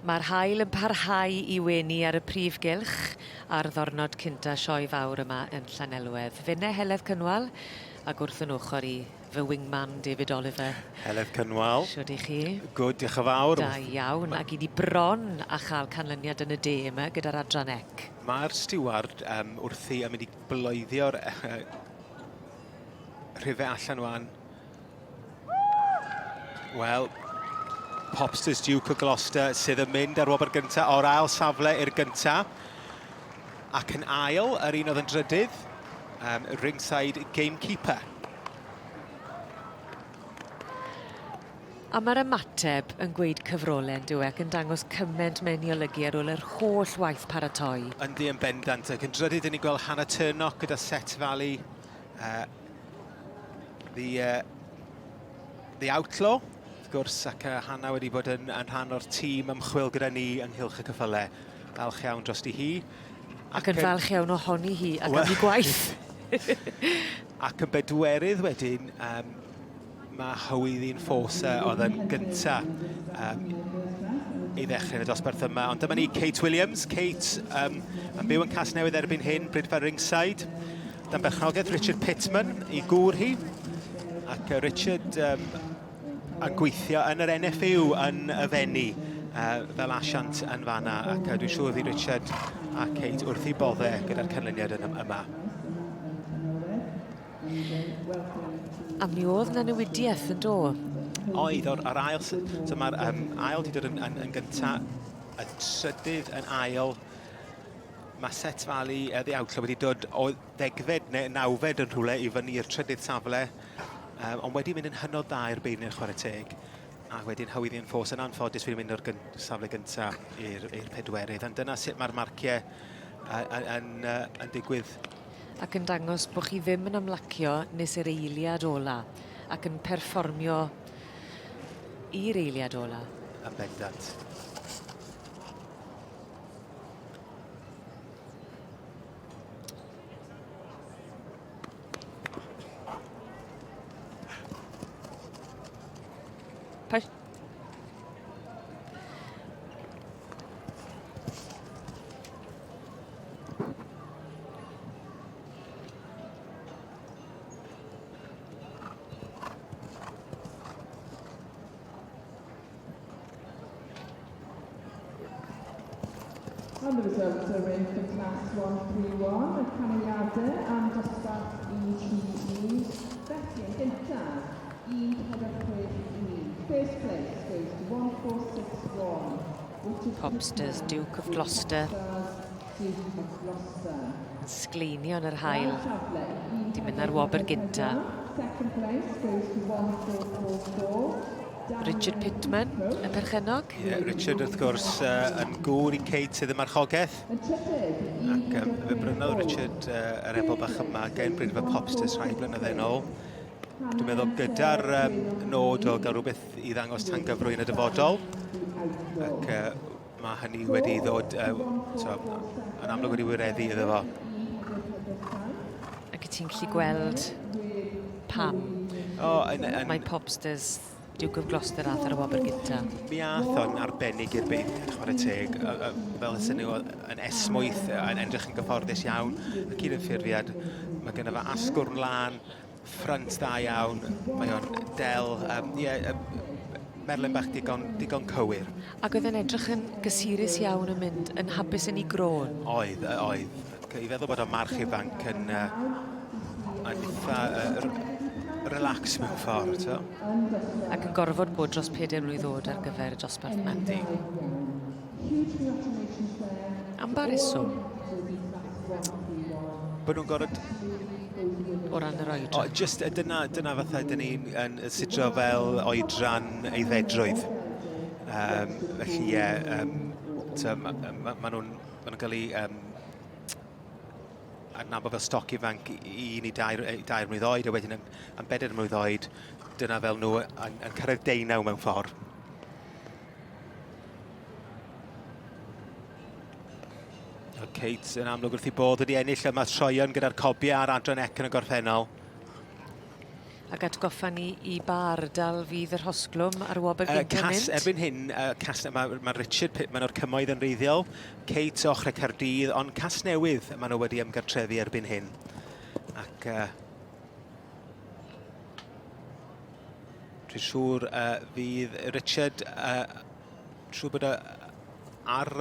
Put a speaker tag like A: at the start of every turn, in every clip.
A: Mae'r haul yn parhau I wenu ar y prif gylch a'r ddornod cynta sioe fawr yma yn Llanelwedd. Finne Heledd Cynwal ac wrth yn ochr I fy wingman David Oliver.
B: Heledd Cynwal.
A: Siwr I chi?
B: Good, diolch yn fawr.
A: Da iawn, ac I di bron a chael canlyniad yn y de yma gyda'r adran ec.
B: Mae'r stiward wrthi yn mynd I bloeddio'r rhifau allan wan. Wel, Popsters Duke o Gloucester sydd yn mynd ar wobr gynta o'r ail safle i'r gynta. Ac yn ail, yr un oedd yn drydydd, ringside gamekeeper.
A: A mae'r ymateb yn gweud cyfrolen, dyw ac yn dangos cyment mewn I olygu ar ôl yr holl waith paratoi.
B: Yndi yn bendant, ac yn drydydd yn I gweld Hannah Turnock gyda Set Valley, the Outlaw. Wrth gwrs, ac Hannah wedi bod yn rhan o'r tîm ymchwil gyda ni ynghylch y cyffyle. Falch iawn drosti hi.
A: Ac yn falch iawn ohoni hi ac am ei gwaith.
B: Ac yn bedwerydd wedyn, mae Hywyddi'n Ffosa oedd yn gynta I ddechrau y dosbarth yma. Ond dyma ni Kate Williams. Kate yn byw yn Casnewydd erbyn hyn, Brydfa ringside. Dan berchnogaeth Richard Pittman I gŵr hi. Ac Richard yn gweithio yn yr NFU yn y fenni fel asiant yn fanna. Ac dwi'n siŵr fydd Richard a Kate wrth I boddau gyda'r canlyniad yma.
A: A mi oedd na newidiaeth yn do?
B: Oedd, o'r ail, so mae'r ail wedi dod yn gynta, y trydydd yn ail. Mae Set Valley, the Outlaw, wedi dod o 10fed neu 9fed yn rhywle I fyny i'r trydydd safle. Ond wedi mynd yn hynod dda i'r beirniau'r chwarae teg. A wedyn Hywyddi'n Ffos yn anffodus wedi mynd o'r safle gyntaf i'r pedwerydd. Ond dyna sut mae'r marciau yn digwydd.
A: Ac yn dangos bod chi ddim yn ymlacio nes yr eiliad ola ac yn perfformio i'r eiliad ola.
B: Yn bendant.
C: And the results are in for class 131, y canlyniadau am dosbarth ETE. Felly yn gyntaf, 1-6-1. First place goes to 1461, which is
A: Popsters Duke of Gloucester. Sgleinio yn yr hael. Di mynd ar wobr gynta.
C: Second place goes to 1444.
A: Richard Pittman, y perchennog.
B: Richard, wrth gwrs, yn gŵr I Kate sydd y marchogaeth. Ac fe brynodd Richard yr ebol bach yma gen Brydfa Popsters rhai blynyddoedd yn ôl. Dwi'n meddwl gyda'r nod o gael rhywbeth I ddangos tan gyfrwy yn y dyfodol. Ac mae hynny wedi ddod, yn amlwg wedi wireddu iddo fo.
A: Ac ti'n gallu gweld pam mae Popsters Duke of Gloucester ath ar y wobr gynta.
B: Mi ath o'n arbennig i'r beirniau'r chwarae teg, fel ysyn nhw yn esmwyth, yn edrych yn gyfforddus iawn, ac i'r ffurfiad, mae gennym fe asgwrn lan, ffrynt da iawn, mae o'n del, Merlin bach digon cywir.
A: Ac oedd yn edrych yn gysurus iawn yn mynd, yn hapus yn ei grôn.
B: Oedd. I feddwl bod o'n march ifanc yn eitha relax mewn ffordd.
A: Ac yn gorfod bod dros 4 mlwydd oed ar gyfer y dosbarth yma. Am ba reswm?
B: Bod nhw'n gorfod...
A: O ran yr oedran?
B: Just dyna fatha dyn ni'n sidro fel oedran eiddedrwydd. Felly, maen nhw'n cael ei adnabod fel stoc ifanc I ni 2 mlwydd oed, a wedyn yn 4 mlwydd oed, dyna fel nhw yn cyrraedd 19 mewn ffordd. Kate yn amlwg wrth I bodd wedi ennill yma troion gyda'r cobiau a'r adran ec yn y gorffennol.
A: Ac atgoffa ni I ba ardal fydd yr hosglwm ar wobr gyntaf mynd?
B: Erbyn hyn, mae Richard Pitman o'r cymoedd yn reiddiol, Kate ochr y Caerdydd, ond Casnewydd maen nhw wedi ymgartrefu erbyn hyn. Ac dwi'n siŵr fydd Richard siŵr bod ar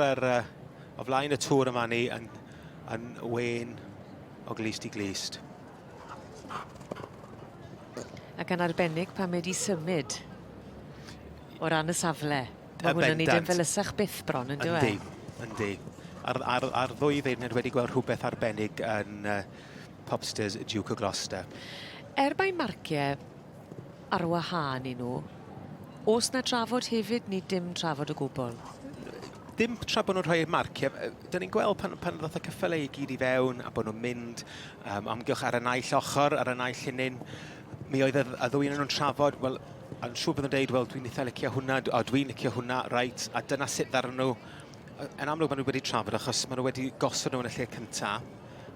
B: o flaen y tŵr yma ni yn wen o glist I glist.
A: Ac yn arbennig pan mae wedi symud o ran y safle. Mae hwnna'n neud yn felysach byth bron, yn dweud?
B: Yndi. Ar ddwy ddeirned wedi gweld rhywbeth arbennig yn Popsters Duke o Gloucester.
A: Mae marciau ar wahân I nhw, oes na trafod hefyd neu dim trafod o gwbl?
B: Dim tra bod nhw'n rhoi'r marciau. Dyn ni'n gweld pan ddoth y cyffylau I gyd I fewn a bod nhw'n mynd amgylch ar y naill ochr, ar y naill llinyn. Mi oedd y ddwy yn nhw'n trafod, wel, yn siŵr bod nhw'n dweud, wel, dwi'n eitha licio hwnna, o dwi'n licio hwnna, reit, a dyna sut ddaron nhw. Yn amlwg maen nhw wedi trafod, achos maen nhw wedi gosod nhw yn y lle cyntaf,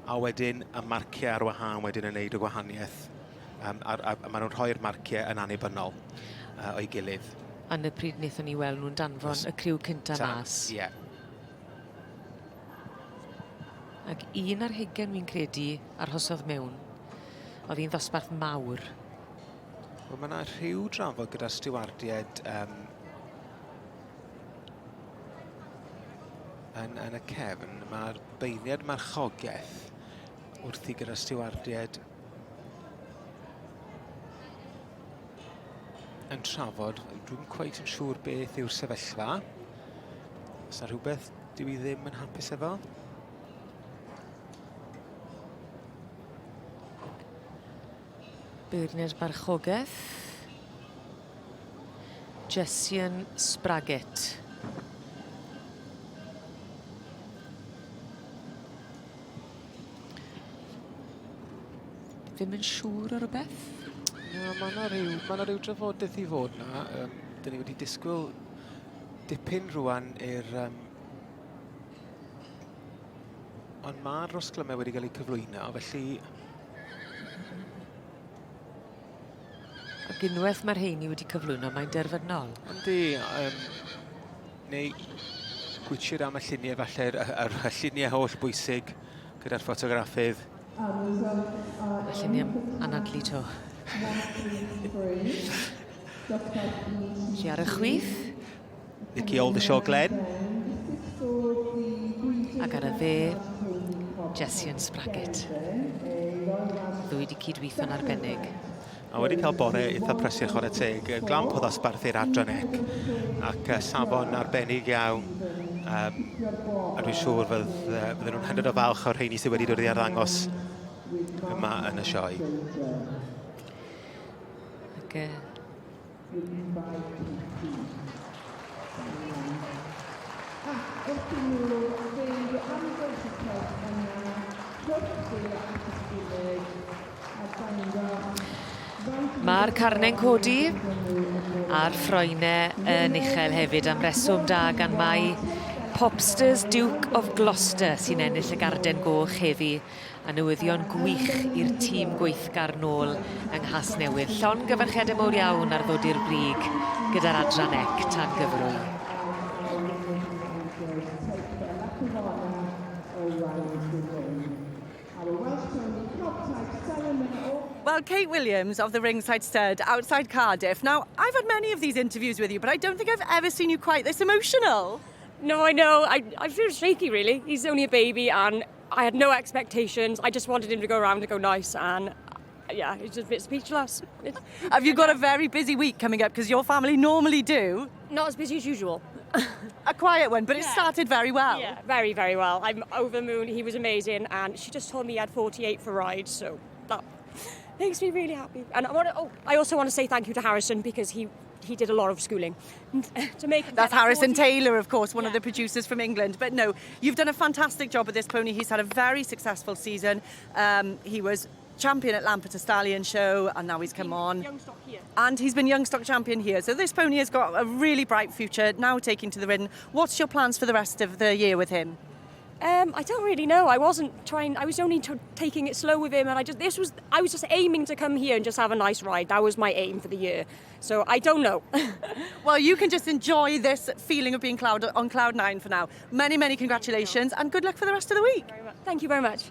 B: a wedyn y marciau ar wahân wedyn yn neud y gwahaniaeth. A maen nhw'n rhoi'r marciau yn annibynnol o'i gilydd.
A: Yn y pryd wnaethon ni weld nhw'n danfon y criw cyntaf mas.
B: Ie.
A: Ac 1:20 fi'n credu arhosodd mewn. Oedd hi'n ddosbarth mawr.
B: Wel, mae yna rhyw drafod gyda'r stiwardiad yn y cefn. Mae'r beirniad marchogaeth wrthi gyda'r stiwardiad yn trafod. Dwi'n cweit yn siŵr beth yw'r sefyllfa. Oes yna rhywbeth dwi ddim yn hapus efo?
A: Beirniad marchogaeth. Jessian Spraggett. Ddim yn siŵr o rhywbeth?
B: Na, mae yna rhyw drafodaeth I fod na. Dyn ni wedi disgwyl dipyn rwan i'r... Ond mae'r rosglymau wedi cael eu cyflwyno, felly...
A: Ac unwaith mae'r heini wedi cyflwyno, mae'n derfynol.
B: Yndi, neu gwitchir am y lluniau falle, y lluniau holl bwysig gyda'r ffotograffydd.
A: Y lluniau anadlu to. Lle ar y chwith.
B: Nicky Aldershaw Glen.
A: Ac ar y dde, Jessian Spraggett. Ddwy wedi cydweithio'n arbennig.
B: A wedi cael bore eitha prysur chwarae teg. Glamp o ddosbarth i'r Adran Ec. Ac safon arbennig iawn. A dwi'n siŵr fydden nhw'n hynod o falch o'r rheini sydd wedi dod I arddangos yma yn y sioe.
A: Ac Mae'r carne'n codi a'r ffroenau yn uchel hefyd am reswm da gan mai Popsters Duke of Gloucester sy'n ennill y garden goch heddi a newyddion gwych i'r tîm gweithgar nôl yng Nghasnewydd. Llon gyfarchiadau mawr iawn ar ddod i'r brig gyda'r Adran Ec tan Gyfrwy.
D: Well, Kate Williams of the Ringside Stud outside Cardiff. Now, I've had many of these interviews with you, but I don't think I've ever seen you quite this emotional.
E: No, I know. I feel shaky, really. He's only a baby, and I had no expectations. I just wanted him to go around and go nice, and yeah, he's just a bit speechless.
D: Have you got a very busy week coming up, because your family normally do?
E: Not as busy as usual.
D: A quiet one, but it started very well.
E: Yeah, very, very well. I'm over the moon. He was amazing, and she just told me he had 48 for rides, so that makes me really happy. And I also want to say thank you to Harrison, because he did a lot of schooling to make him.
D: That's Harrison Taylor, of course, one of the producers from England. But no, you've done a fantastic job with this pony. He's had a very successful season. He was champion at Lampeter Stallion Show, and now he's come on.
E: Young stock here.
D: And he's been young stock champion here. So this pony has got a really bright future, now taking to the Ridden. What's your plans for the rest of the year with him?
E: I don't really know. I wasn't trying. I was only taking it slow with him, and I was just aiming to come here and just have a nice ride. That was my aim for the year. So I don't know.
D: Well, you can just enjoy this feeling of being on cloud 9 for now. Many, many congratulations, and good luck for the rest of the week.
E: Thank you very much.